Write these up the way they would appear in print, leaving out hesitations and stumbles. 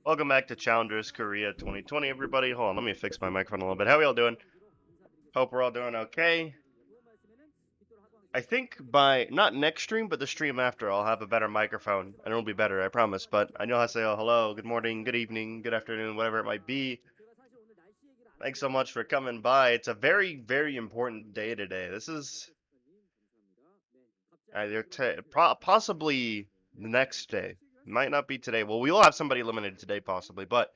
Welcome back to Challengers Korea 2020, everybody. Hold on, let me fix my microphone a little bit. How are y'all doing? Hope we're all doing okay. I think by, not next stream, but the stream after, I'll have a better microphone, and it'll be better, I promise. But I know how to say hello, good morning, good evening, good afternoon, whatever it might be. Thanks so much for coming by. It's a very, very important day today. This is either possibly the next day. Might not be today. Well, we will have somebody eliminated today, possibly, but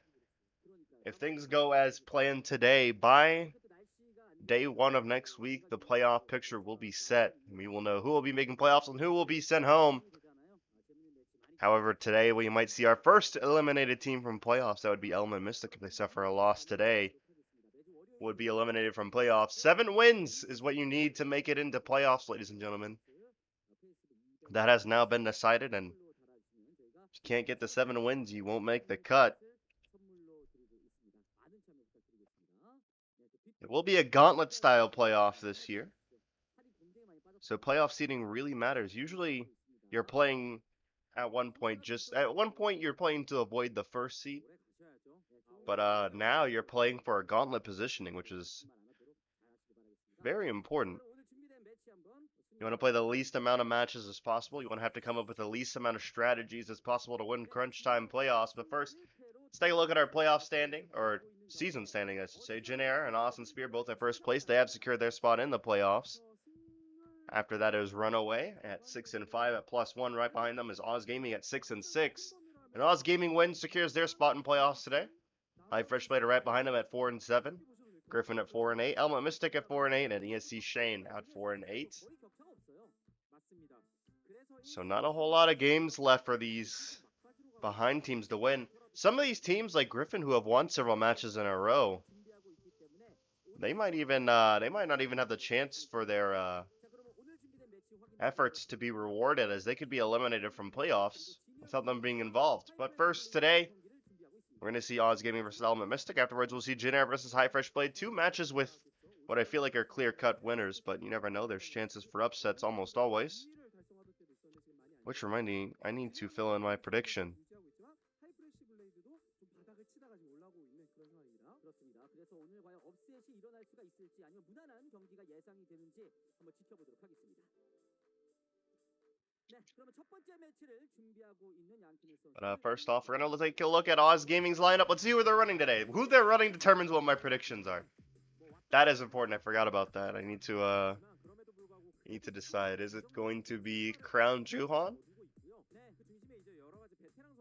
if things go as planned today, by day one of next week, the playoff picture will be set. We will know who will be making playoffs and who will be sent home. However, today we might see our first eliminated team from playoffs. That would be ELM and Mystic if they suffer a loss today. Would be eliminated from playoffs. 7 wins is what you need to make it into playoffs, ladies and gentlemen. That has now been decided, and if you can't get the 7 wins, you won't make the cut. It will be a gauntlet style playoff this year. So playoff seeding really matters. Usually you're playing at one point you're playing to avoid the first seed. But now you're playing for a gauntlet positioning, which is very important. You want to play the least amount of matches as possible. You want to have to come up with the least amount of strategies as possible to win crunch time playoffs. But first, let's take a look at our playoff standing, or season standing, I should say. Jin Air and Austin Spear both at first place. They have secured their spot in the playoffs. After that is Runaway at 6-5 at +1. Right behind them is Oz Gaming at 6-6. And Oz Gaming wins, secures their spot in playoffs today. High Fresh Plater right behind them at 4-7. Griffin at 4-8. Elma Mystic at 4-8, and ESC Shane at 4-8. So not a whole lot of games left for these behind teams to win. Some of these teams, like Griffin, who have won several matches in a row, they might not even have the chance for their efforts to be rewarded, as they could be eliminated from playoffs without them being involved. But first, today, we're going to see Oz Gaming versus Element Mystic. Afterwards, we'll see Jin Air versus High Fresh Blade. 2 matches with what I feel like are clear-cut winners, but you never know. There's chances for upsets almost always. Which reminds me, I need to fill in my prediction. But first off, we're going to take a look at Oz Gaming's lineup. Let's see who they're running today. Who they're running determines what my predictions are. That is important. I forgot about that. I need to decide. Is it going to be Crown Juhan?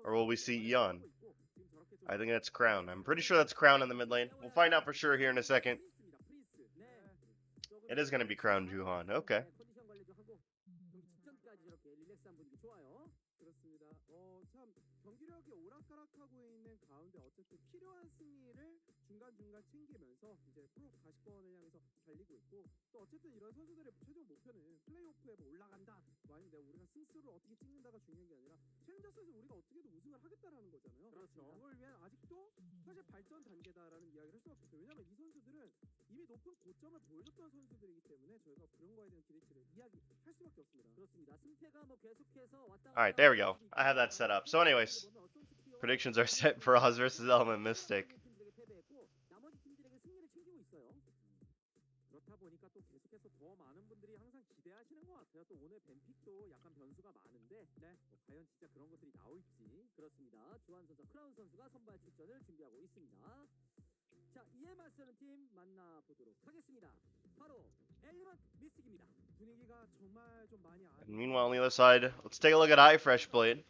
Or will we see Eon? I think that's Crown. I'm pretty sure that's Crown in the mid lane. We'll find out for sure here in a second. It is going to be Crown Juhan. Okay. Alright, there we go. I have that set up. So anyways, predictions are set for Oz versus Element Mystic. And meanwhile, on the other side, let's take a look at High Fresh Blade.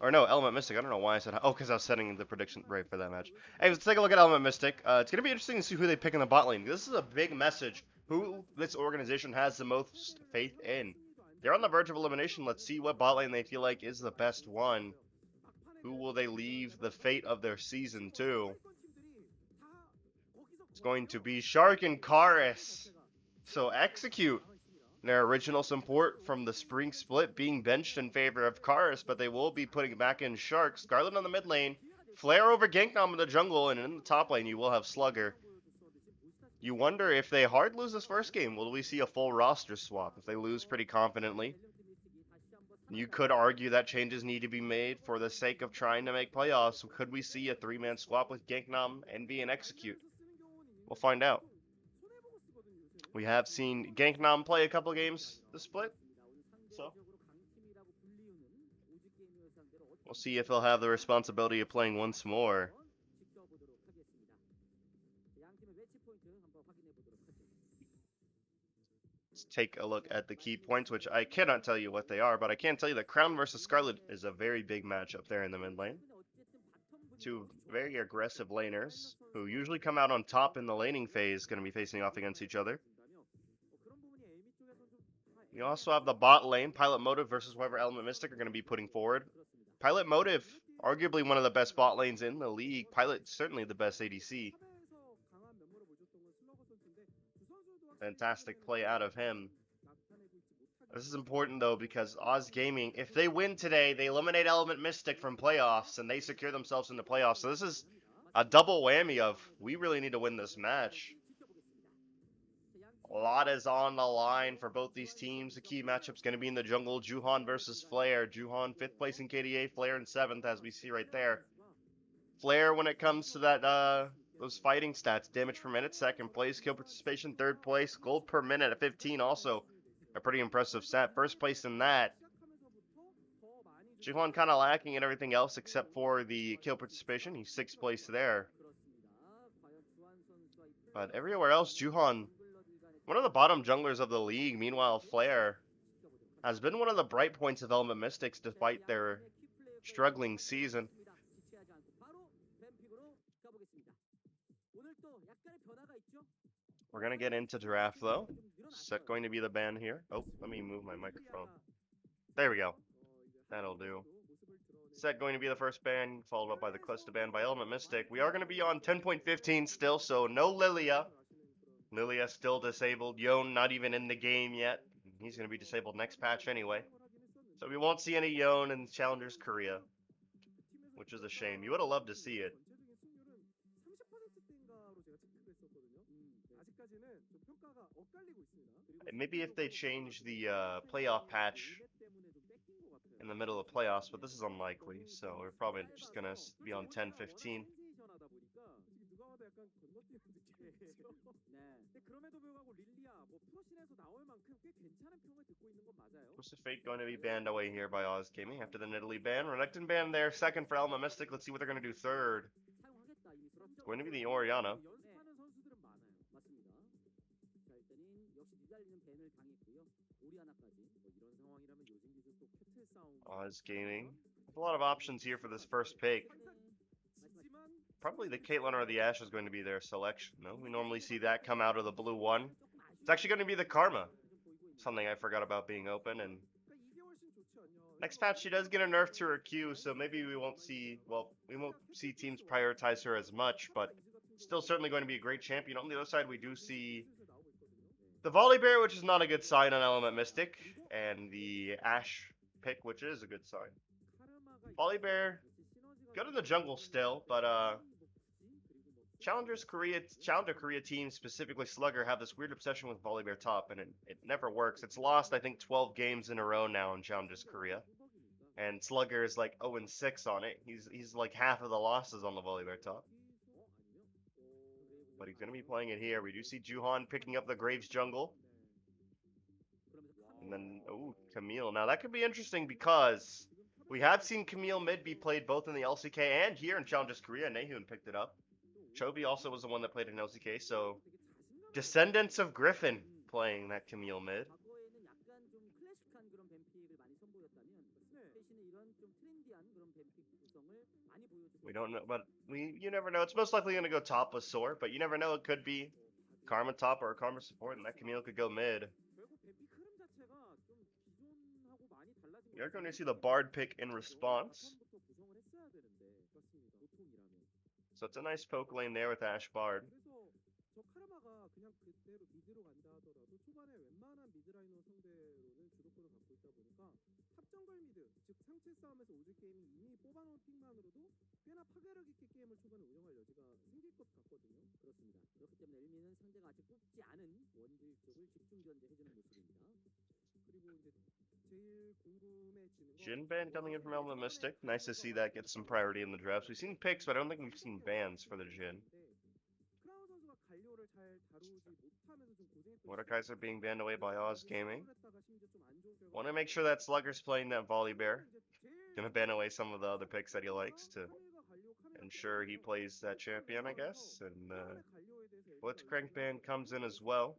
Or no, Element Mystic. I don't know why I said... Oh, because I was setting the prediction right for that match. Hey, let's take a look at Element Mystic. It's going to be interesting to see who they pick in the bot lane. This is a big message. Who this organization has the most faith in. They're on the verge of elimination. Let's see what bot lane they feel like is the best one. Who will they leave the fate of their season to? It's going to be Shark and Karis. So execute their original support from the spring split being benched in favor of Karis, but they will be putting back in Shark. Scarlet on the mid lane. Flare over Gangnam in the jungle, and in the top lane you will have Slugger. You wonder if they hard lose this first game, will we see a full roster swap? If they lose pretty confidently, You could argue that changes need to be made for the sake of trying to make playoffs. Could we see a three-man swap with Gangnam, Envy, and Execute? We'll find out. We have seen Gangnam play a couple games this split, so we'll see if he'll have the responsibility of playing once more. Let's take a look at the key points, which I cannot tell you what they are, but I can tell you that Crown versus Scarlet is a very big matchup there in the mid lane. Two very aggressive laners who usually come out on top in the laning phase going to be facing off against each other. You also have the bot lane, Pilot Motive versus whoever Element Mystic are going to be putting forward. Pilot Motive, arguably one of the best bot lanes in the league. Pilot, certainly the best ADC. Fantastic play out of him. This is important, though, because Oz Gaming, if they win today, they eliminate Element Mystic from playoffs, and they secure themselves in the playoffs. So this is a double whammy of, we really need to win this match. A lot is on the line for both these teams. The key matchup's going to be in the jungle. Juhan versus Flare. Juhan 5th place in KDA, Flare in 7th, as we see right there. Flare, when it comes to that those fighting stats, damage per minute, 2nd place. Kill participation, 3rd place. Gold per minute at 15, also a pretty impressive stat. 1st place in that. Juhan kind of lacking in everything else except for the kill participation. He's 6th place there. But everywhere else, Juhan, one of the bottom junglers of the league. Meanwhile, Flare has been one of the bright points of Element Mystics despite their struggling season. We're going to get into draft, though. Set going to be the ban here. Oh, let me move my microphone. There we go. That'll do. Set going to be the first ban, followed up by the Cluster ban by Element Mystic. We are going to be on 10.15 still, so no Lilia. Lilia still disabled. Yone not even in the game yet. He's going to be disabled next patch anyway. So we won't see any Yone in Challengers Korea, which is a shame. You would have loved to see it. Maybe if they change the playoff patch in the middle of playoffs, but this is unlikely, so we're probably just going to be on 10.15. Twisted Fate going to be banned away here by Oz Gaming after the Nidalee ban. Renekton ban there, 2nd for Element Mystic. Let's see what they're going to do 3rd. It's going to be the Orianna. Oz Gaming. A lot of options here for this first pick. Probably the Caitlyn or the Ashe is going to be their selection. No, we normally see that come out of the blue one. It's actually going to be the Karma. Something I forgot about being open. And next patch, she does get a nerf to her Q, so maybe we won't see, well, we won't see teams prioritize her as much, but still certainly going to be a great champion. On the other side, we do see the Volibear, which is not a good sign on Element Mystic, and the Ashe pick, which is a good sign. Volibear, good in the jungle still, but Challenger Korea teams, specifically Slugger, have this weird obsession with Volibear top, and it never works. It's lost, I think, 12 games in a row now in Challengers Korea, and Slugger is like 0-6 on it. He's like half of the losses on the Volibear top. But he's going to be playing it here. We do see Juhan picking up the Graves jungle. And then, oh, Camille. Now, that could be interesting because we have seen Camille mid be played both in the LCK and here in Challengers Korea. Nahun picked it up. Chovy also was the one that played in LCK. So, Descendants of Griffin playing that Camille mid. We don't know, but you never know. It's most likely going to go top with Soar, but you never know. It could be Karma top or a Karma support, and that Camille could go mid. You're going to see the Bard pick in response. So it's a nice poke lane there with Ashe Bard. Jin ban coming in from Elma Mystic. Nice to see that get some priority in the drafts. We've seen picks, but I don't think we've seen bans for the Jin. Mordekaiser being banned away by Oz Gaming. Want to make sure that Slugger's playing that Volibear. Gonna ban away some of the other picks that he likes to ensure he plays that champion, I guess. And Blitzcrank ban comes in as well.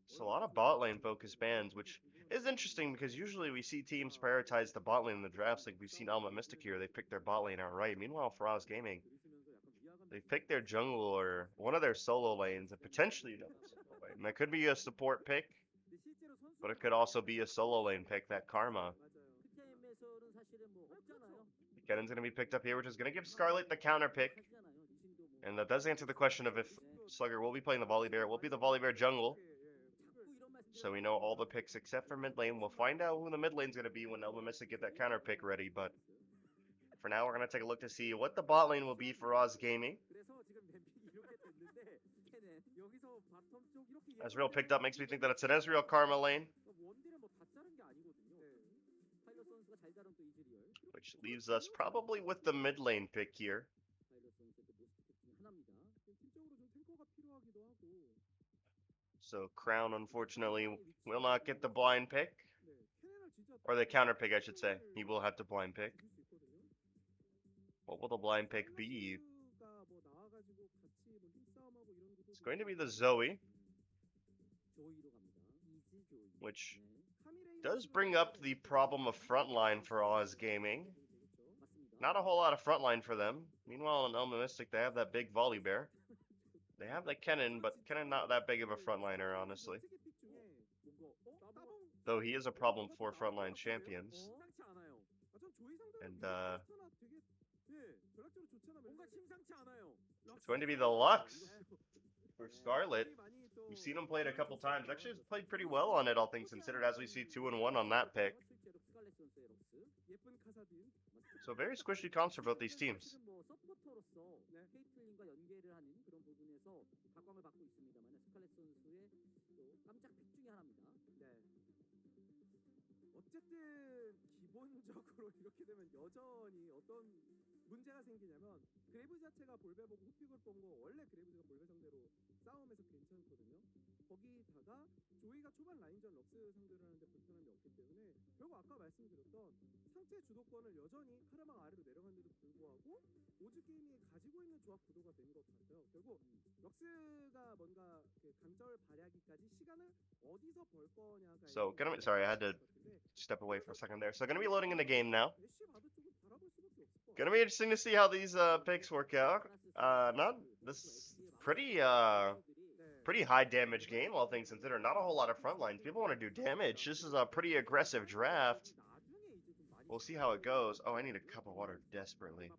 So a lot of bot lane focused bans, which is interesting because usually we see teams prioritize the bot lane in the drafts. Like we've seen Alma Mystic here, they picked their bot lane outright. Meanwhile, for Oz Gaming, they picked their jungle or one of their solo lanes and potentially another solo lane. And that could be a support pick, but it could also be a solo lane pick, that Karma. Kennen's going to be picked up here, which is going to give Scarlet the counter pick. And that does answer the question of if Slugger will be playing the Volibear. It will be the Volibear jungle. So we know all the picks except for mid lane. We'll find out who the mid lane's going to be when Elma Mystic get that counter pick ready. But for now, we're going to take a look to see what the bot lane will be for Oz Gaming. Ezreal picked up makes me think that it's an Ezreal Karma lane. Which leaves us probably with the mid lane pick here. So Crown, unfortunately, will not get the blind pick. Or the counter pick, I should say. He will have to blind pick. What will the blind pick be? It's going to be the Zoe. Which does bring up the problem of frontline for Oz Gaming. Not a whole lot of frontline for them. Meanwhile, in Elma Mystic, they have that big Volibear. They have the Kennen, but Kennen not that big of a frontliner, honestly. Though he is a problem for frontline champions. And, it's going to be the Lux for Scarlet. We've seen him play it a couple times. Actually, he's played pretty well on it, all things considered, as we see 2-1 on that pick. So very squishy comps for both these teams. 문제가 생기냐면 그래브 자체가 볼배 보고 흑픽을 본 거 원래 그래브가 볼배 상대로 싸움에서 괜찮거든요. 거기다가 조이가 초반 라인전 럭스 상대를 하는데 불편함이 없기 때문에 결국 아까 말씀드렸던 상체 주도권을 여전히 카르마 아래로 내려간데도 불구하고 오즈 게임이 가지고 있는 조합 구도가 된 것 같아요. 결국 럭스가 뭔가 그 강점을 발휘하기까지 시간을 어디서 벌 거냐가 So, sorry, I had to step away for a second there. So, gonna be loading in the game now. Gonna be interesting to see how these picks work out. Pretty high damage game, all things considered. Not a whole lot of front lines. People want to do damage. This is a pretty aggressive draft. We'll see how it goes. Oh, I need a cup of water desperately.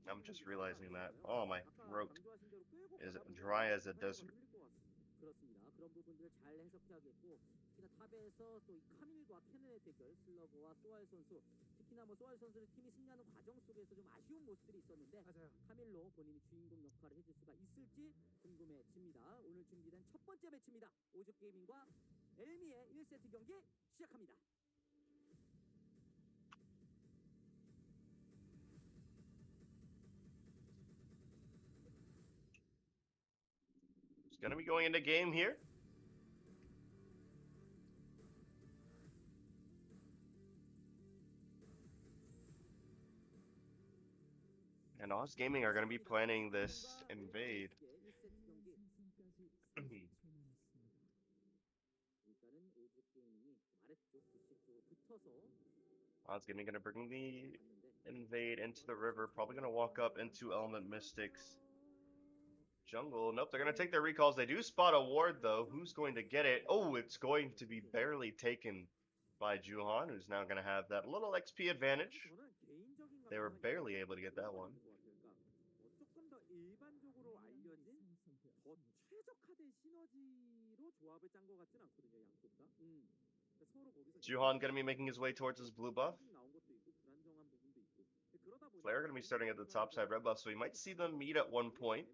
I'm just realizing that. Oh, my throat is dry as a desert. 탑에서 또 이 카밀과 케넨의 대결 슬러거와 소알 선수 특히나 뭐 소알 선수를 팀이 승리하는 과정 속에서 좀 아쉬운 모습들이 있었는데 맞아요. 카밀로 본인이 주인공 역할을 해줄 수가 있을지 궁금해집니다. 오늘 준비된 첫 번째 매치입니다. 오즈 게이밍과 엘미의 1세트 경기 시작합니다. It's gonna be going into game here. And Oz Gaming are going to be planning this invade. Oz Gaming going to bring the invade into the river. Probably going to walk up into Element Mystics jungle. Nope, they're going to take their recalls. They do spot a ward, though. Who's going to get it? Oh, it's going to be barely taken by Juhan, who's now going to have that little XP advantage. They were barely able to get that one. Juhan going to be making his way towards his blue buff. Flare going to be starting at the top side red buff, so we might see them meet at one point.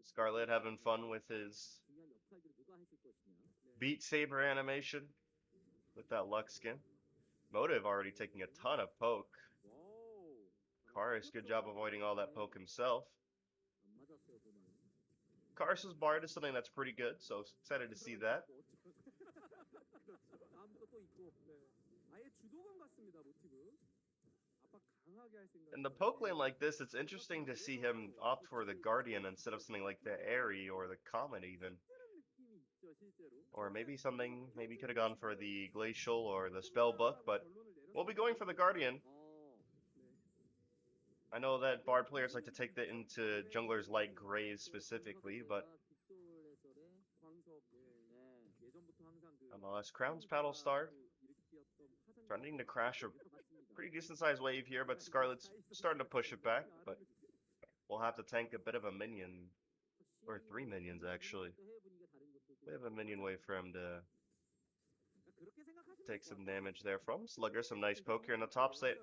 Scarlet having fun with his Beat Saber animation with that Lux skin. Motive already taking a ton of poke. Karis, good job avoiding all that poke himself. Karis's Bard is something that's pretty good, so excited to see that. In the poke lane like this, it's interesting to see him opt for the Guardian instead of something like the Airy or the Comet even. Or maybe maybe could have gone for the Glacial or the Spellbook, but we'll be going for the Guardian. I know that Bard players like to take that into junglers like Graves specifically, but MLS Crown's paddle start. Starting to crash a pretty decent sized wave here, but Scarlet's starting to push it back, but we'll have to tank a bit of a minion, or 3 minions actually. We have a minion wave for him to take some damage there from. Slugger, some nice poke here in the top side.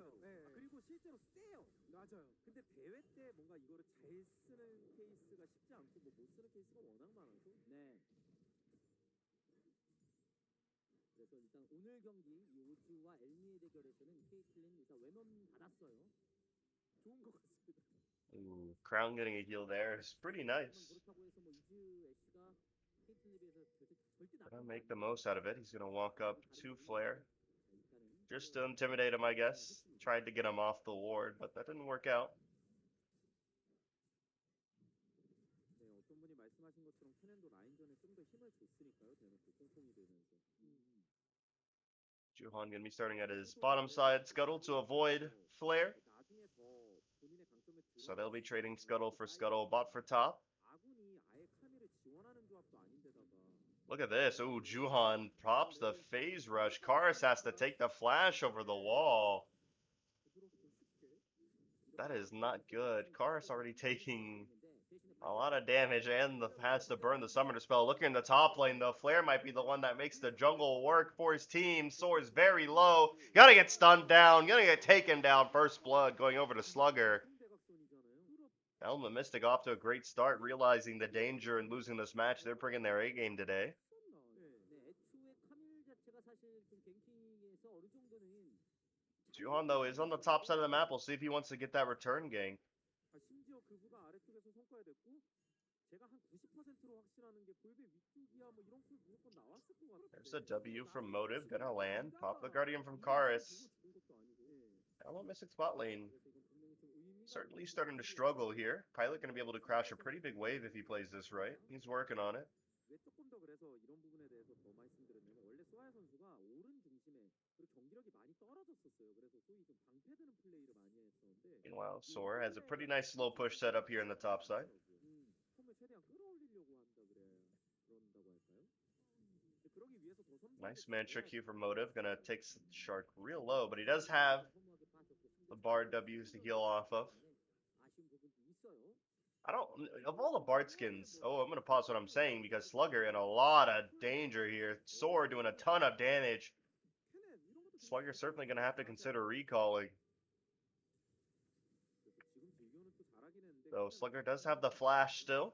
Ooh, Crown getting a heal there is pretty nice. Gonna make the most out of it. He's gonna walk up to Flare. Just to intimidate him, I guess. Tried to get him off the ward, but that didn't work out. Juhan gonna be starting at his bottom side Scuttle to avoid Flare. So they'll be trading Scuttle for Scuttle, bot for top. Look at this. Ooh, Juhan props the phase rush. Karis has to take the flash over the wall. That is not good. Karis already taking a lot of damage and has to burn the summoner spell. Looking in the top lane, though, Flare might be the one that makes the jungle work for his team. Soar's very low. Gotta get stunned down. Gonna get taken down. First blood going over to Slugger. ELM and Mystic off to a great start, realizing the danger in losing this match. They're bringing their A game today. Juhan, though, is on the top side of the map. We'll see if he wants to get that return gank. There's a W from Motive. Gonna land. Pop the Guardian from Karis. ELM Mystic spot lane. Certainly starting to struggle here. Pilot gonna be able to crash a pretty big wave if he plays this right. He's working on it. Meanwhile, Soar has a pretty nice slow push set up here in the top side. Nice man trick here from Motive. Gonna take Shark real low, but he does have the Bard W's to heal off of. Of all the Bard skins, I'm gonna pause what I'm saying because Slugger in a lot of danger here. Soar doing a ton of damage. Slugger certainly gonna have to consider recalling. Though Slugger does have the flash still,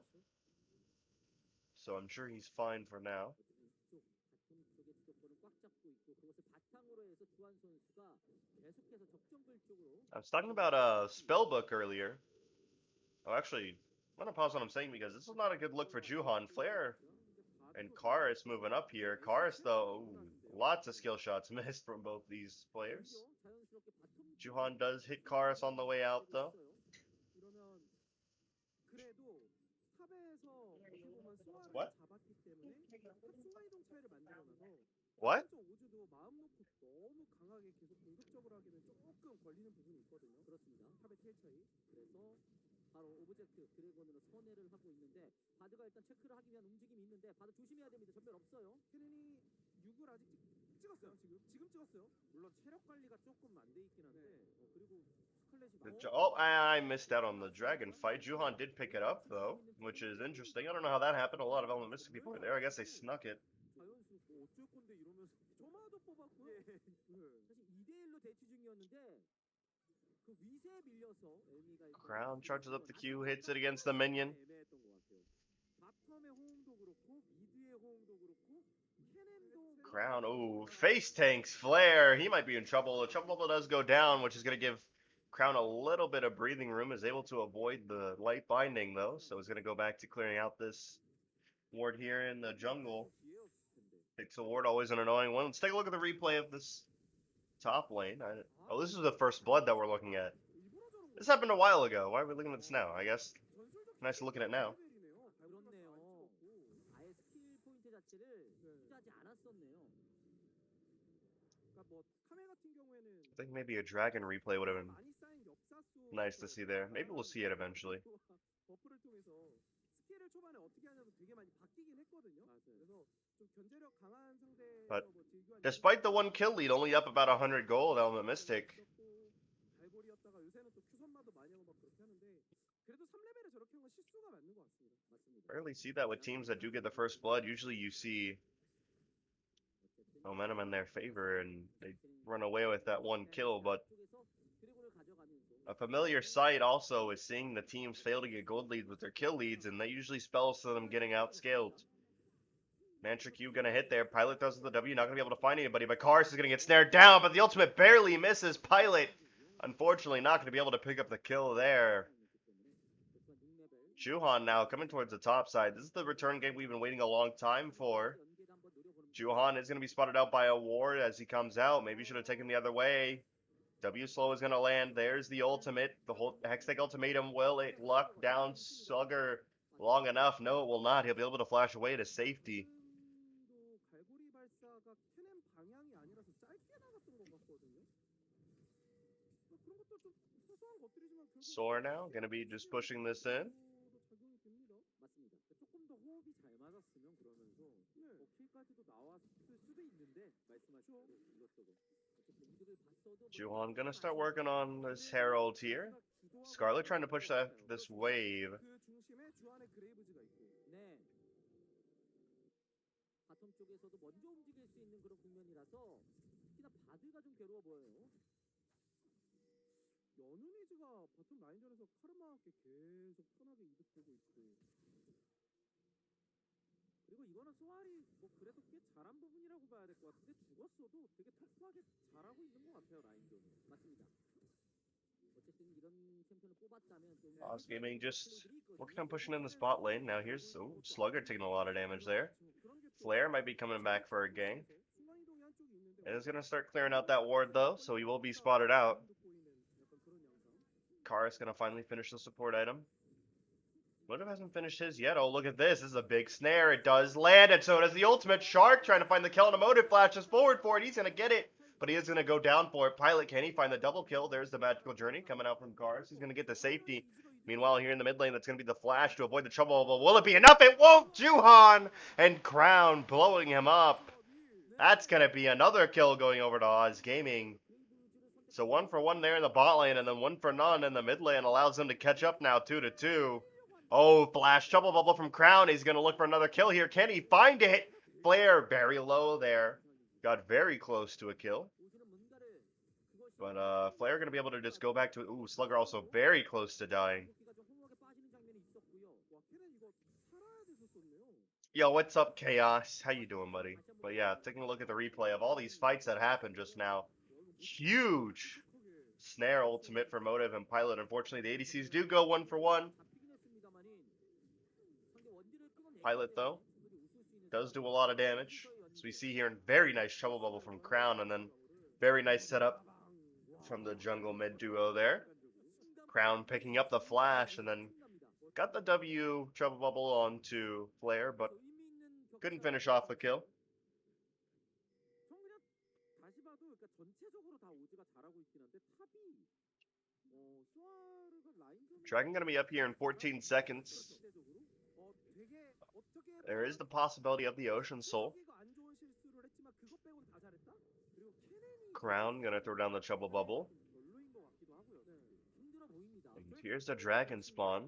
so I'm sure he's fine for now. I was talking about Spellbook earlier. Oh, actually, I'm gonna pause what I'm saying because this is not a good look for Juhan. Flare and Karis moving up here. Karis, though, lots of skill shots missed from both these players. Juhan does hit Karis on the way out, though. What? What? Oh, I missed out on the dragon fight. Juhan did pick it up, though, which is interesting. I don't know how that happened. A lot of Element Mystic people were there. I guess they snuck it. Crown charges up the Q, hits it against the minion. Crown, ooh, face tanks Flare. He might be in trouble. The trouble bubble does go down, which is going to give Crown a little bit of breathing room. Is able to avoid the light binding though, so he's going to go back to clearing out this ward here in the jungle. Takes a ward, always an annoying one. Let's take a look at the replay of this top lane. Oh, this is the first blood that we're looking at. This happened a while ago. Why are we looking at this now? I guess nice to look at it now. I think maybe a dragon replay would have been nice to see there. Maybe we'll see it eventually. But despite the one kill lead, only up about 100 gold, Element Mystic. Rarely see that with teams that do get the first blood. Usually you see momentum in their favor and they run away with that one kill, but a familiar sight also is seeing the teams fail to get gold leads with their kill leads, and that usually spells to them getting outscaled. Mantra Q gonna hit there. Pilot throws the W, not gonna be able to find anybody, but Karis is gonna get snared down, but the ultimate barely misses Pilot. Unfortunately, not gonna be able to pick up the kill there. Juhan now coming towards the top side. This is the return game we've been waiting a long time for. Juhan is gonna be spotted out by a ward as he comes out. Maybe should have taken the other way. W slow is gonna land. There's the ultimate. The whole Hextech ultimatum. Will it luck down Slugger long enough? No, it will not. He'll be able to flash away to safety. Soar now, gonna be just pushing this in. Juhan gonna start working on this Herald here. Scarlet trying to push this wave. 그리고 이거는 소알이 뭐 그래도 꽤 잘한 부분이라고 봐야 될 것 같은데 죽었어도 되게 터프하게 잘하고 있는 것 같아요 라인전이. 맞습니다. 어쨌든 이런 챔피언을 뽑았다면 좀 Boss Gaming just working on pushing in the spot lane. Now here's Slugger taking a lot of damage there. Flare might be coming back for a gank. And is gonna start clearing out that ward though, so he will be spotted out. Karis gonna finally finish the support item. Motive hasn't finished his yet. Oh, look at this. This is a big snare. It does land, and so does the ultimate. Shark trying to find the kill, and a Motive flashes forward for it. He's going to get it, but he is going to go down for it. Pilot, can he find the double kill? There's the magical journey coming out from Karis. He's going to get the safety. Meanwhile, here in the mid lane, that's going to be the flash to avoid the trouble. But will it be enough? It won't! Juhan and Crown blowing him up. That's going to be another kill going over to Oz Gaming. So 1 for 1 there in the bot lane, and then 1 for none in the mid lane allows them to catch up now 2-2. Oh, flash trouble bubble from Crown. He's going to look for another kill here. Can he find it? Flare very low there. Got very close to a kill. But Flare going to be able to just go back to it. Ooh, Slugger also very close to dying. Yo, what's up, Chaos? How you doing, buddy? But yeah, taking a look at the replay of all these fights that happened just now. Huge snare ultimate for Motive and Pilot. Unfortunately, the ADCs do go 1 for 1. Pilot, though, does do a lot of damage. As we see here, very nice trouble bubble from Crown, and then very nice setup from the jungle mid duo there. Crown picking up the flash, and then got the W trouble bubble onto Flare, but couldn't finish off the kill. Dragon gonna be up here in 14 seconds. There is the possibility of the Ocean Soul. Crown gonna throw down the trouble bubble. And here's the dragon spawn.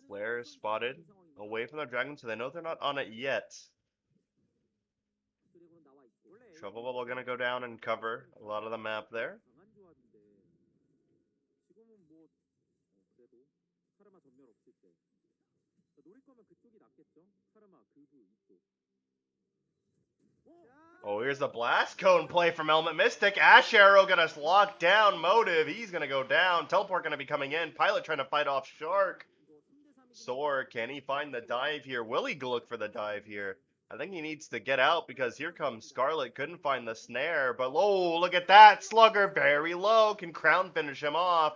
Flare is spotted away from the dragon, so they know they're not on it yet. Trouble bubble gonna go down and cover a lot of the map there. 지금은 뭐 그래도 카르마 전멸 없을 때 노릴 거면 그쪽이 낫겠죠? 카르마 그브 이쪽. Oh, here's the blast cone play from Element Mystic. Ash Arrow gonna lock down Motive. He's gonna go down. Teleport gonna be coming in. Pilot trying to fight off Shark. Soar, can he find the dive here? Will he look for the dive here? I think he needs to get out because here comes Scarlet. Couldn't find the snare, but oh, look at that. Slugger very low. Can Crown finish him off?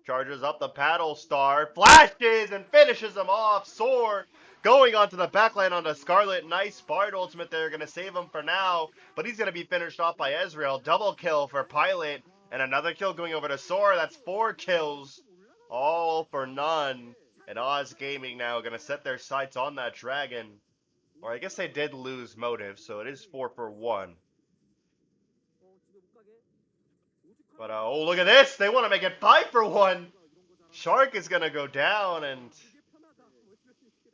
Charges up the paddle star, flashes and finishes him off. Soar going onto the backline onto Scarlet. Nice Bard ultimate there, gonna save him for now, but he's gonna be finished off by Ezreal. Double kill for Pilot, and another kill going over to Soar. That's 4 kills, all for none. And Oz Gaming now gonna set their sights on that dragon. Or I guess they did lose Motive, so it is 4 for 1. But oh, look at this! They want to make it 5 for 1. Shark is gonna go down, and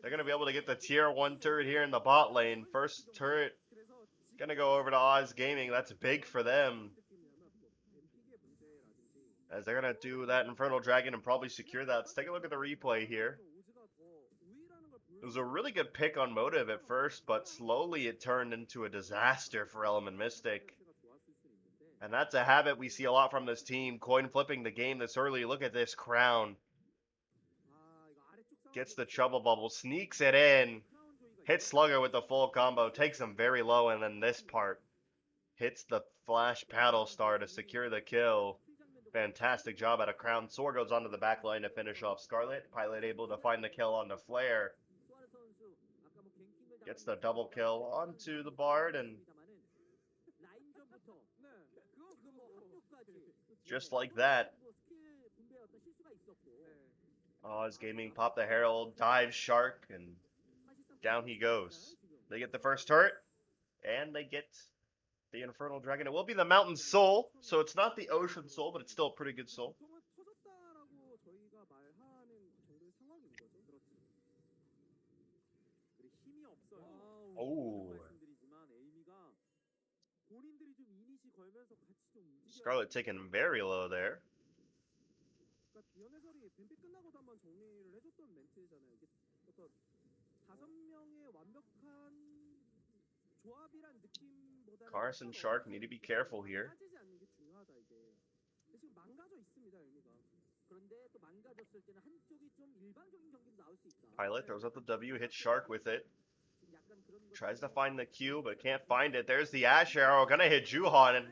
they're gonna be able to get the tier 1 turret here in the bot lane. First turret gonna go over to Oz Gaming. That's big for them, as they're gonna do that Infernal Dragon and probably secure that. Let's take a look at the replay here. It was a really good pick on Motive at first, but slowly it turned into a disaster for Element Mystic. And that's a habit we see a lot from this team, coin flipping the game this early. Look at this Crown. Gets the trouble bubble, sneaks it in, hits Slugger with the full combo, takes him very low, and then this part hits the flash paddle star to secure the kill. Fantastic job out of Crown. Soar goes onto the back line to finish off Scarlet. Pilot able to find the kill on the Flare. Gets the double kill onto the Bard, and just like that, Oz Gaming pop the Herald, dives Shark, and down he goes. They get the first turret, and they get the Infernal Dragon. It will be the Mountain Soul, so it's not the Ocean Soul, but it's still a pretty good soul. Oh. Scarlet taken very low there. Carson Shark need to be careful here. Pilot throws up the W, hits Shark with it. Tries to find the Q, but can't find it. There's the Ash Arrow, gonna hit Juhan, and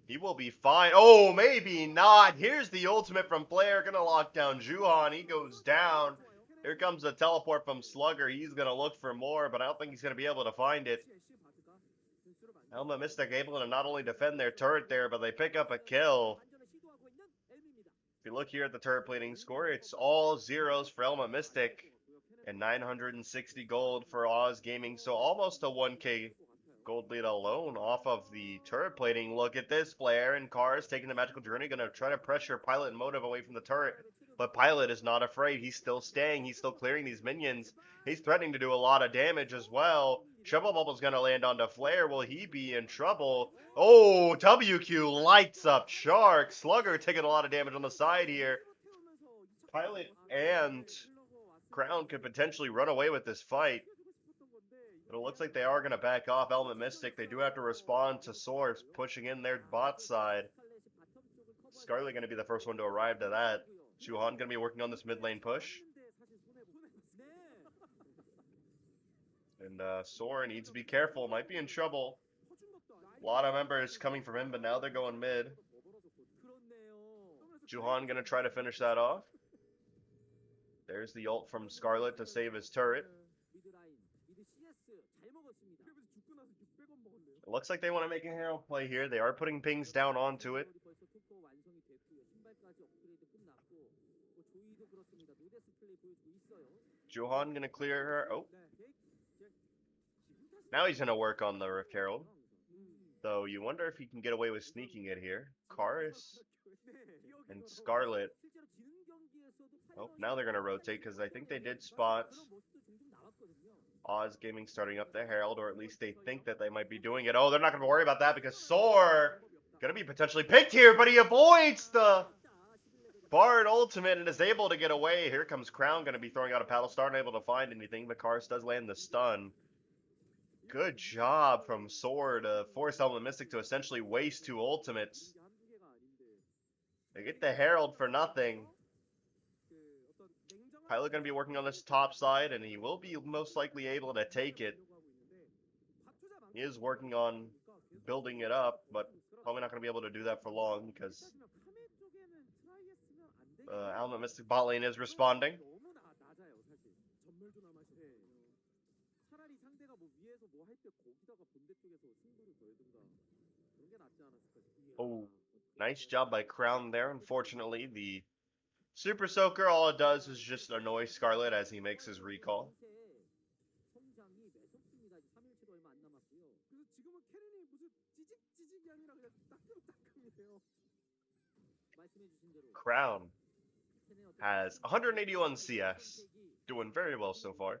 he will be fine. Oh, maybe not. Here's the ultimate from Flare, gonna lock down Juhan. He goes down. Here comes the teleport from Slugger. He's gonna look for more, but I don't think he's gonna be able to find it. Element Mystic able to not only defend their turret there, but they pick up a kill. If you look here at the turret plating score, it's all zeros for Element Mystic and 960 gold for Oz Gaming. So almost a 1k gold lead alone off of the turret plating. Look at this, Flare and Cars taking the Magical Journey, going to try to pressure Pilot and Motive away from the turret. But Pilot is not afraid. He's still staying. He's still clearing these minions. He's threatening to do a lot of damage as well. Trouble Bubble's going to land onto Flare. Will he be in trouble? Oh, WQ lights up Shark. Slugger taking a lot of damage on the side here. Pilot and Crown could potentially run away with this fight. But it looks like they are going to back off Element Mystic. They do have to respond to Source pushing in their bot side. Scarlet going to be the first one to arrive to that. Juhan going to be working on this mid lane push. And Sora needs to be careful. Might be in trouble. A lot of members coming from him, but now they're going mid. Juhan going to try to finish that off. There's the ult from Scarlet to save his turret. It looks like they want to make a hero play here. They are putting pings down onto it. Juhan gonna clear her. Oh. Now he's gonna work on the Herald. Though you wonder if he can get away with sneaking it here. Karis and Scarlet. Oh, now they're gonna rotate because I think they did spot Oz Gaming starting up the Herald, or at least they think that they might be doing it. Oh, they're not gonna worry about that because Soar gonna be potentially picked here, but he avoids the Bard ultimate and is able to get away. Here comes Crown, going to be throwing out a paddle star, unable to find anything. The Cars does land the stun. Good job from Sword to force Element Mystic to essentially waste 2 ultimates. They get the Herald for nothing. Pilot going to be working on this top side, and he will be most likely able to take it. He is working on building it up, but probably not going to be able to do that for long because Element Mystic bot lane is responding. Oh, nice job by Crown there. Unfortunately, the Super Soaker, all it does is just annoy Scarlet as he makes his recall. Crown has 181 CS, doing very well so far.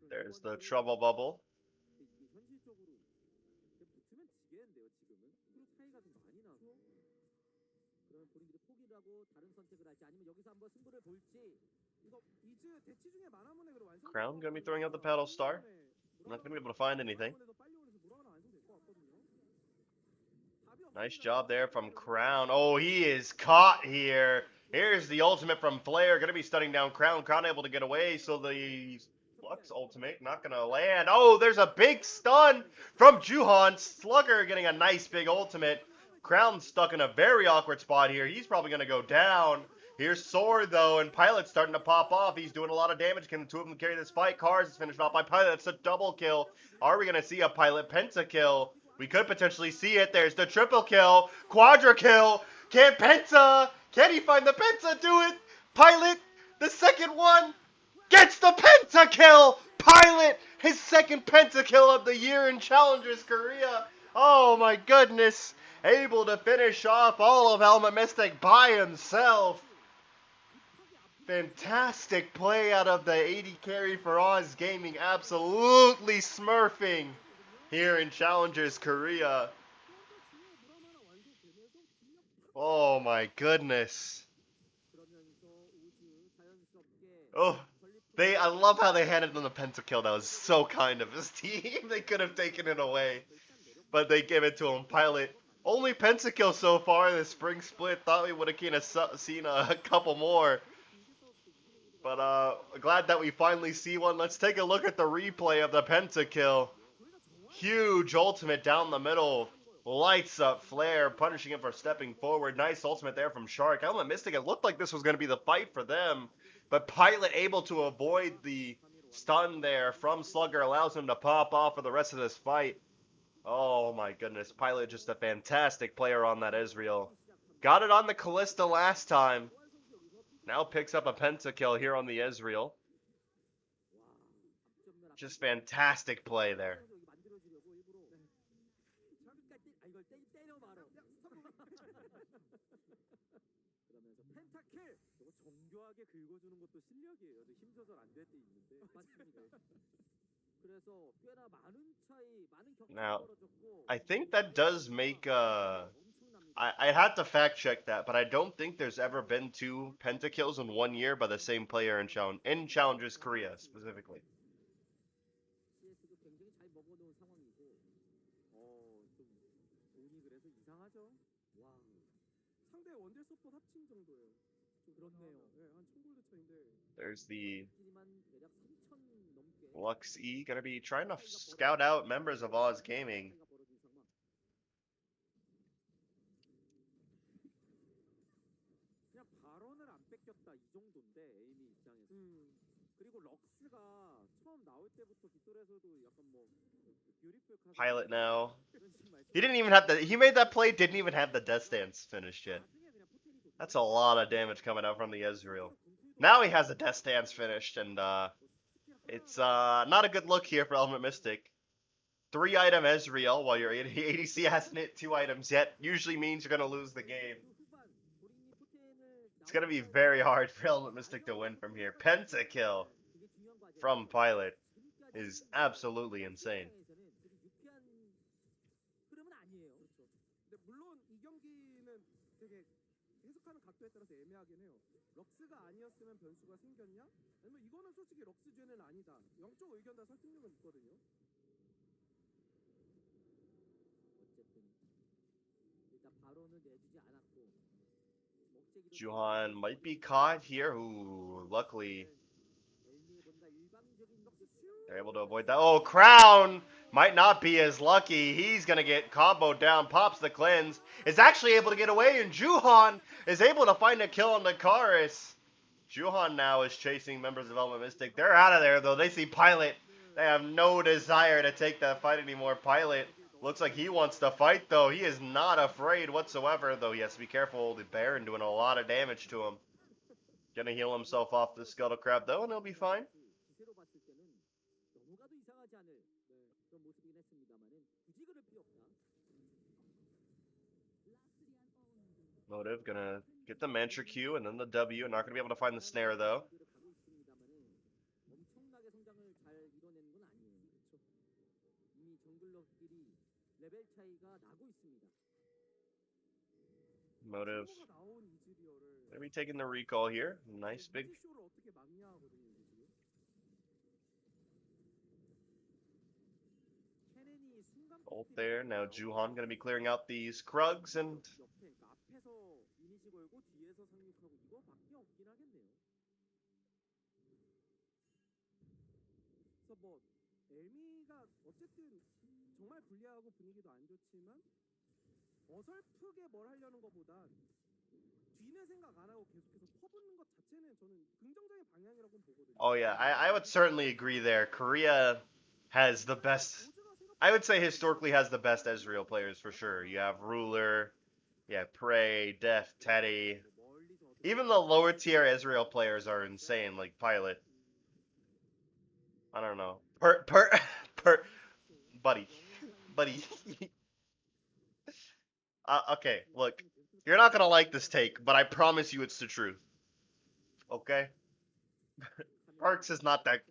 There's the trouble bubble. Crown gonna be throwing out the paddle star. I'm not gonna be able to find anything. Nice job there from Crown. Oh, he is caught here. Here's the ultimate from Flare. Gonna be stunning down Crown. Crown able to get away, so the Flux ultimate not gonna land. Oh, there's a big stun from Juhan. Slugger getting a nice big ultimate. Crown stuck in a very awkward spot here. He's probably gonna go down. Here's Sword though, and Pilot's starting to pop off. He's doing a lot of damage. Can the two of them carry this fight? Cars is finished off by Pilot. That's a double kill. Are we gonna see a Pilot pentakill? We could potentially see it. There's the triple kill. Quadra kill. Can Penta? Can he find the Penta? Do it. Pilot, the second one, gets the pentakill. Pilot, his second pentakill of the year in Challengers Korea. Oh my goodness. Able to finish off all of Element Mystic by himself. Fantastic play out of the 80 carry for Oz Gaming. Absolutely smurfing here in Challengers Korea. Oh my goodness. Oh, I love how they handed them the pentakill. That was so kind of his team. They could have taken it away, but they gave it to him. Pilot, only pentakill so far in the spring split. Thought we would have seen a couple more. But glad that we finally see one. Let's take a look at the replay of the pentakill. Huge ultimate down the middle. Lights up Flare, punishing him for stepping forward. Nice ultimate there from Shark. Element Mystic, it looked like this was going to be the fight for them. But Pilot able to avoid the stun there from Slugger. Allows him to pop off for the rest of this fight. Oh my goodness. Pilot just a fantastic player on that Ezreal. Got it on the Kalista last time. Now picks up a pentakill here on the Ezreal. Just fantastic play there. Now, I think that does make I had to fact check that, but I don't think there's ever been 2 pentakills in 1 year by the same player in Challengers Korea specifically. There's the Lux E, gonna be trying to scout out members of Oz Gaming. Pilot now. He didn't even have he made that play, didn't even have the death stance finished yet. That's a lot of damage coming out from the Ezreal. Now he has a death stance finished, and it's not a good look here for Element Mystic. 3-item Ezreal while your ADC hasn't hit 2 items yet usually means you're going to lose the game. It's going to be very hard for Element Mystic to win from here. Pentakill. from Pilot is absolutely insane. 근데 물론 이 경기는 되게 해석하는 각도에 따라서 애매하긴 해요. 럭스가 아니었으면 변수가 생겼냐? 아니면 이거는 솔직히 럭스 죄는 아니다. 영적 의견 다 설득력은 있거든요. 어쨌든 일단 바로는 내주지 않았고 먹재기도 Juhan might be caught here. Ooh, luckily 엘미보다 일방적인 럭스 they're able to avoid that. Oh, Crown might not be as lucky. He's going to get comboed down. Pops the cleanse. Is actually able to get away. And Juhan is able to find a kill on the Karis. Juhan now is chasing members of Element Mystic. They're out of there, though. They see Pilot. They have no desire to take that fight anymore. Pilot looks like he wants to fight, though. He is not afraid whatsoever, though he has to be careful. The Baron doing a lot of damage to him. Gonna heal himself off the Scuttle Crab, though, and he'll be fine. 기세로 봤을 때는 너무가도 이상하지 않을 그런 모습이긴 했습니다만은 굳이 그럴 필요 없다. Motive gonna get the Mantra Q and then the W. Not gonna be able to find the snare, though. 엄청나게 성장을 잘 이뤄내는 건 아니에요. 그렇죠. 이미 정글러끼리 레벨 차이가 나고 있습니다. Motive 친구가 나온 이즈리어를 maybe taking the recall here. Nice big 쇼를 어떻게 막냐 하거든요, 이게 지금. 케넨이 순간 ult there. Now Juhan gonna be clearing out these Krugs and 옆에 그러니까 앞에서 이니시 걸고 뒤에서 상륙하고 이거밖에 없긴 하겠네요. 그래서 뭐 엘미가 어쨌든 정말 불리하고 분위기도 안 좋지만 어설프게 뭘 하려는 것보단 뒤내 생각 안 하고 계속해서 퍼붓는 것 자체는 저는 긍정적인 방향이라고 보거든요. oh yeah, I would certainly agree there. Korea has the best. I would say historically has the best Ezreal players for sure. You have Ruler, you have Prey, Def, Teddy. Even the lower tier Ezreal players are insane, like Pilot. I don't know. Buddy. Okay, look. You're not gonna like this take, but I promise you it's the truth. Okay? Perks is not a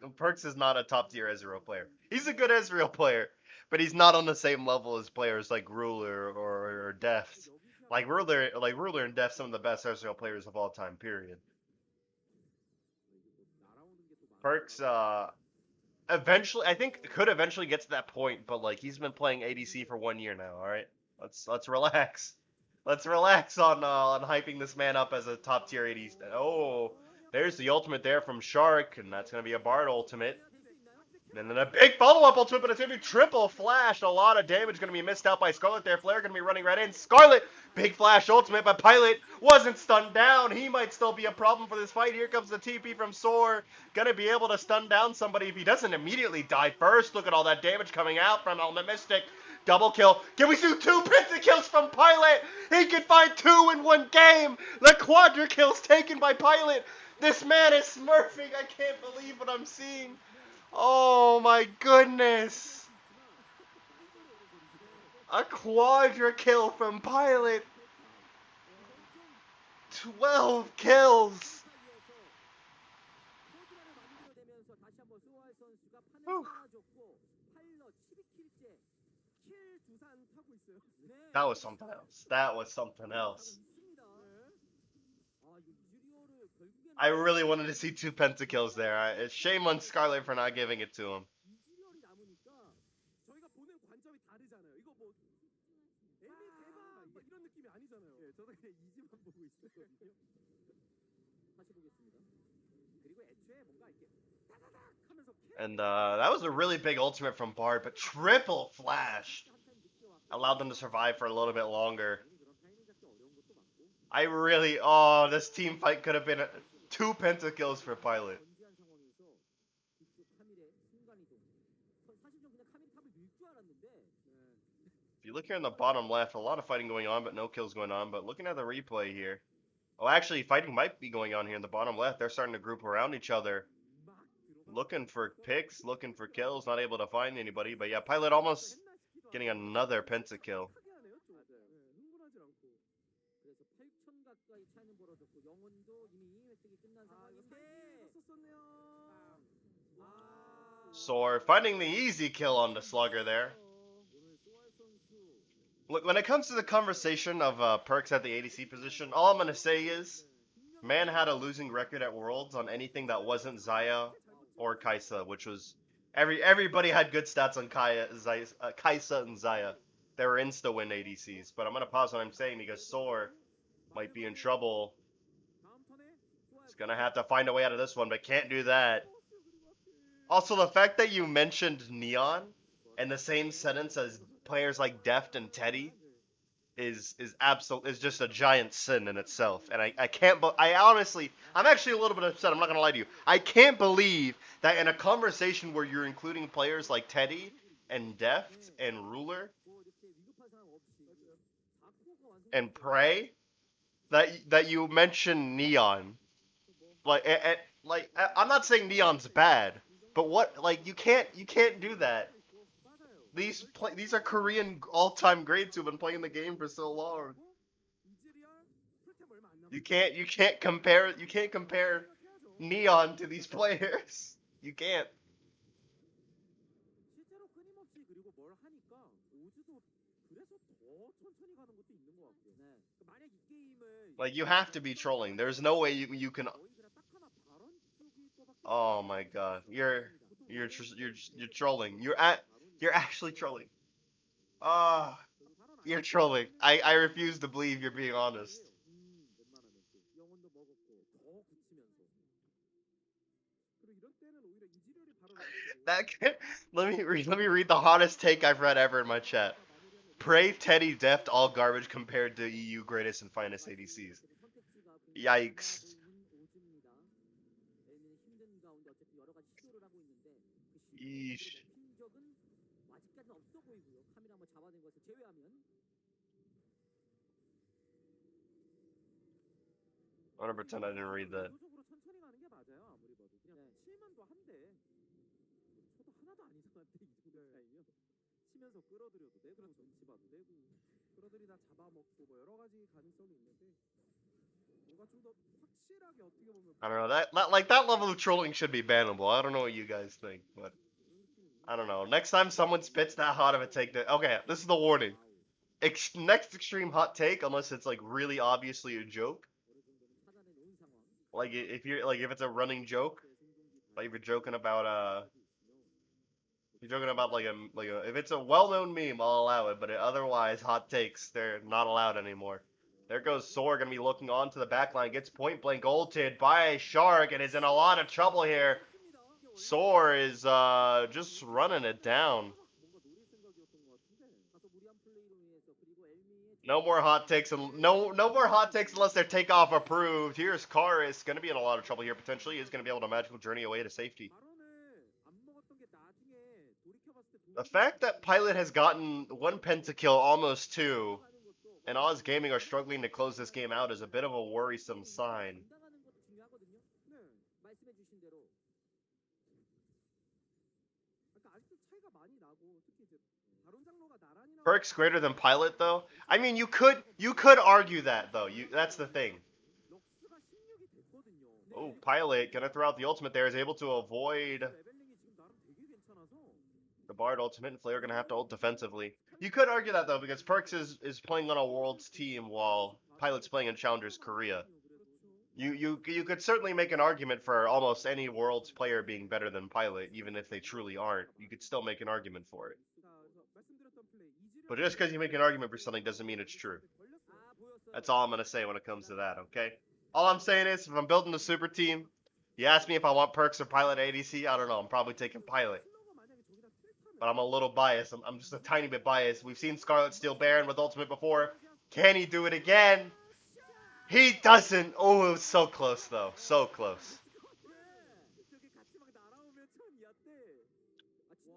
top tier Ezreal player. He's a good Ezreal player, but he's not on the same level as players like Ruler or Deft. Like Ruler and Deft, some of the best Ezreal players of all time. Period. Perks, eventually, I think could eventually get to that point, but like he's been playing ADC for 1 year now. All right, let's relax. Let's relax on hyping this man up as a top tier ADC. Oh, there's the ultimate there from Shark, and that's gonna be a Bard ultimate. And then a big follow-up ultimate, but it's going to be triple flash. A lot of damage going to be missed out by Scarlet there. Flare going to be running right in. Scarlet, big flash ultimate, but Pilot wasn't stunned down. He might still be a problem for this fight. Here comes the TP from Soar. Going to be able to stun down somebody if he doesn't immediately die first. Look at all that damage coming out from Element Mystic. Double kill. Can we see 2 pentakills from Pilot? He can find 2 in 1 game. The quadra kills taken by Pilot. This man is smurfing. I can't believe what I'm seeing. Oh my goodness! A quadra kill from Pilot! 12 kills! Whew. That was something else. That was something else. I really wanted to see 2 pentakills there. It's shame on Scarlet for not giving it to him. And that was a really big ultimate from Bard, but triple flash allowed them to survive for a little bit longer. This team fight could have been 2 pentakills for Pilot. If you look here in the bottom left, a lot of fighting going on, but no kills going on. But looking at the replay here, oh, actually, fighting might be going on here in the bottom left. They're starting to group around each other, looking for picks, looking for kills, not able to find anybody. But yeah, Pilot almost getting another pentakill. Soar finding the easy kill on the slugger there. Look, when it comes to the conversation of perks at the ADC position, all I'm gonna say is, man had a losing record at Worlds on anything that wasn't Xayah or Kaisa, which was everybody had good stats on Kaisa and Xayah. They were insta win ADCs, but I'm gonna pause what I'm saying because Soar might be in trouble. He's gonna have to find a way out of this one, but can't do that. Also, the fact that you mentioned Neon in the same sentence as players like Deft and Teddy is just a giant sin in itself. And I can't I honestly, I'm actually a little bit upset. I'm not gonna lie to you. I can't believe that in a conversation where you're including players like Teddy and Deft and Ruler and Prey that you mention Neon. I'm not saying Neon's bad, but what, like, you can't do that. These are Korean all-time greats who've been playing the game for so long. You can't compare Neon to these players. You can't. 실제로 끊임없이 그리고 뭘 하니까 오즈도 그래서 더 천천히 가는 것도 있는 것 같고. 만약 이 게임을 Like, you have to be trolling. There's no way you can. 거의 그냥 딱 하나 발언 쪽일 거밖에 Oh my god, you're trolling. You're actually trolling. Ah, you're trolling. I refuse to believe you're being honest. 웬만하면 또 영혼도 먹었고 더 굳히면서 그리고 이럴 때는 오히려 이지렬이 바로 Let me read the hottest take I've read ever in my chat. Pray Teddy Deft all garbage compared to EU greatest and finest ADCs. Yikes. Yeesh. 100% I didn't read that. 의도적으로 천천히 가는 게 맞아요. 아무리 봐도 그냥 칠만도 한데 저도 하나도 안 이상한데 이 정도 타이면 치면서 끌어들여도 되고 전치 봐도 되고 끌어들이다 잡아먹고 뭐 여러 가지 가능성이 있는데 뭔가 좀 더 확실하게 어떻게 보면 I don't know. That level of trolling should be bannable. I don't know what you guys think, but I don't know. Next time someone spits that hot of a take, okay, this is the warning. Next extreme hot take, unless it's like really obviously a joke. Like if it's a running joke, like if you're joking about if it's a well-known meme, I'll allow it. But otherwise, hot takes, they're not allowed anymore. There goes Sor, gonna be looking on to the backline, gets point blank ulted by Shark, and is in a lot of trouble here. Sor is just running it down. No more hot takes, and no more hot takes unless they're takeoff approved. Here's Karis, gonna be in a lot of trouble here potentially. He's gonna be able to magical journey away to safety. The fact that Pilot has gotten one pentakill, almost two, and Oz Gaming are struggling to close this game out is a bit of a worrisome sign. Perks greater than Pilot though? I mean, you could argue that though. That's the thing. Oh, Pilot gonna throw out the ultimate there, is able to avoid the Bard ultimate, and Flair gonna have to ult defensively. You could argue that though, because Perks is playing on a Worlds team while Pilot's playing in Challengers Korea. You could certainly make an argument for almost any Worlds player being better than Pilot, even if they truly aren't. You could still make an argument for it. But just because you make an argument for something doesn't mean it's true. That's all I'm gonna say when it comes to that, okay? All I'm saying is, if I'm building a super team, you ask me if I want Perks or Pilot ADC, I don't know, I'm probably taking Pilot. But I'm a little biased. I'm just a tiny bit biased. We've seen Scarlet steal Baron with ultimate before. Can he do it again? He doesn't. Oh, it was so close though. So close.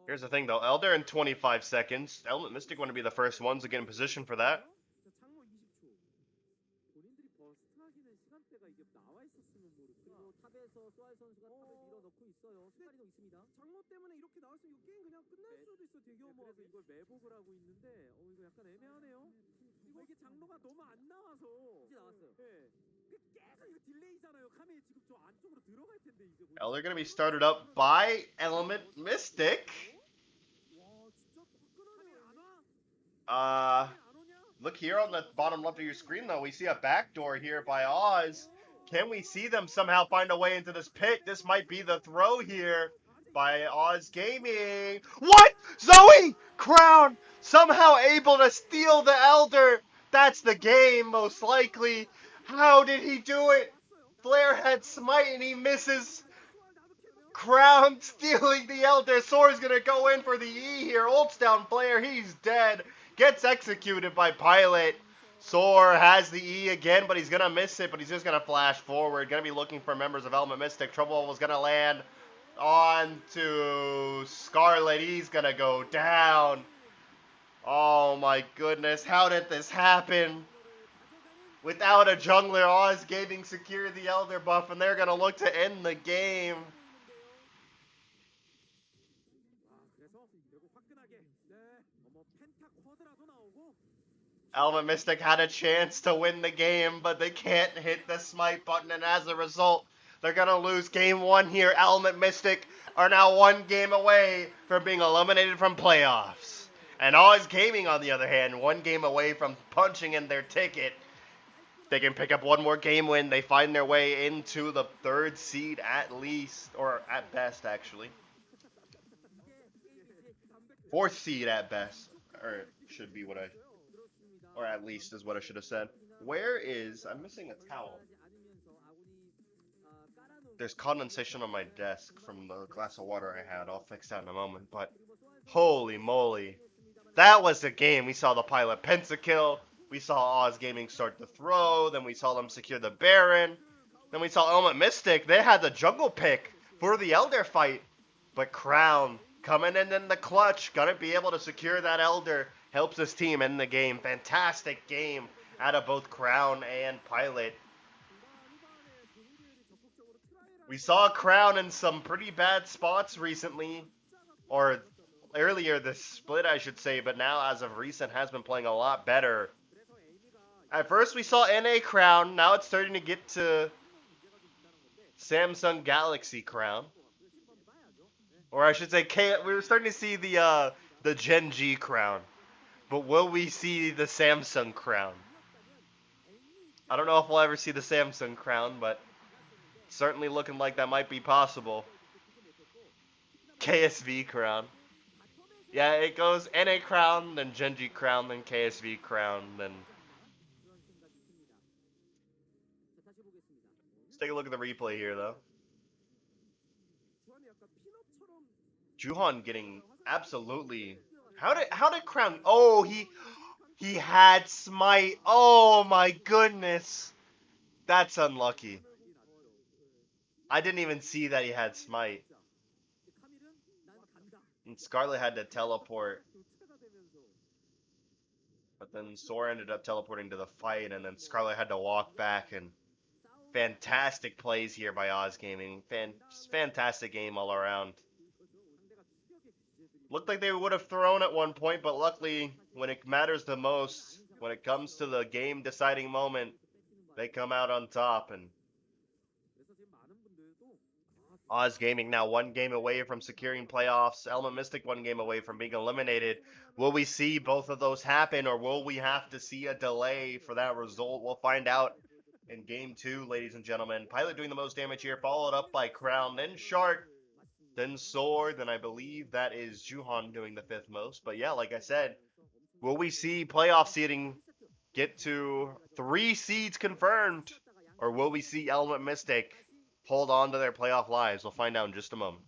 Here's the thing though. Elder in 25 seconds. Element Mystic want to be the first ones to get in position for that. 장모 때문에 이렇게 나왔으면 이 게임 그냥 끝날 수도 있어. 대규모 모아서 이걸 매복을 하고 있는데 이거 약간 애매하네요. 이거 이게 장로가 너무 안 나와서 이제 나왔어요. 예. 계속 이거 딜레이잖아요. 카메이 지금 저 안쪽으로 들어갈 텐데 이제 곧 Elder gonna be 있으면. started up by Element Mystic. 와 진짜 화끈하네. 안 와? Uh, 카메이 안 오냐? look here on the bottom left of your screen, though. We see a backdoor here by Oz. Can we see them somehow find a way into this pit? This might be the throw here by Oz Gaming. What? Zoe! Crown somehow able to steal the Elder. That's the game, most likely. How did he do it? Flare had smite and he misses. Crown stealing the Elder. Soar's gonna go in for the E here. Ults down Flare. He's dead. Gets executed by Pilot. Soar has the E again, but he's gonna miss it. But he's just gonna flash forward. Gonna be looking for members of Element Mystic. Trouble was gonna land on to Scarlet. He's gonna go down. Oh my goodness. How did this happen? Without a jungler, Oz Gaming secured the Elder buff, and they're gonna look to end the game. 그래서 결국 화끈하게 뭐 펜타 쿼드라도 나오고 Element Mystic had a chance to win the game, but they can't hit the smite button, and as a result, they're gonna lose game one here. Element Mystic are now one game away from being eliminated from playoffs. And Oz Gaming, on the other hand, one game away from punching in their ticket. They can pick up one more game win. They find their way into the third seed at least, or at best, actually. Fourth seed at best, or should be what I, or at least is what I should have said. Where is, I'm missing a towel. There's condensation on my desk from the glass of water I had. I'll fix that in a moment, but holy moly. That was the game. We saw the Pilot pentakill. We saw Oz Gaming start the throw. Then we saw them secure the Baron. Then we saw Element Mystic. They had the jungle pick for the Elder fight. But Crown coming in the clutch. Gonna be able to secure that Elder. Helps his team in the game. Fantastic game out of both Crown and Pilot. We saw Crown in some pretty bad spots recently. Or earlier this split, I should say. But now, as of recent, has been playing a lot better. At first, we saw NA Crown. Now it's starting to get to Samsung Galaxy Crown. Or I should say, we were starting to see the Gen G Crown. But will we see the Samsung Crown? I don't know if we'll ever see the Samsung Crown, but it's certainly looking like that might be possible. KSV Crown. Yeah, it goes NA Crown, then Gen G Crown, then KSV Crown, then... Let's take a look at the replay here, though. Juhan getting absolutely... How did Crown... Oh, he had smite. Oh my goodness. That's unlucky. I didn't even see that he had smite. And Scarlet had to teleport. But then Sora ended up teleporting to the fight, and then Scarlet had to walk back, and fantastic plays here by Oz Gaming. Fantastic game all around. Looked like they would have thrown at one point, but luckily, when it matters the most, when it comes to the game-deciding moment, they come out on top. And Oz Gaming now one game away from securing playoffs. Element Mystic one game away from being eliminated. Will we see both of those happen, or will we have to see a delay for that result? We'll find out in game two, ladies and gentlemen. Pilot doing the most damage here, followed up by Crown, then Shark, then Sword, then I believe that is Juhan doing the fifth most. But yeah, like I said, will we see playoff seeding get to 3 seeds confirmed? Or will we see Element Mystic hold on to their playoff lives? We'll find out in just a moment.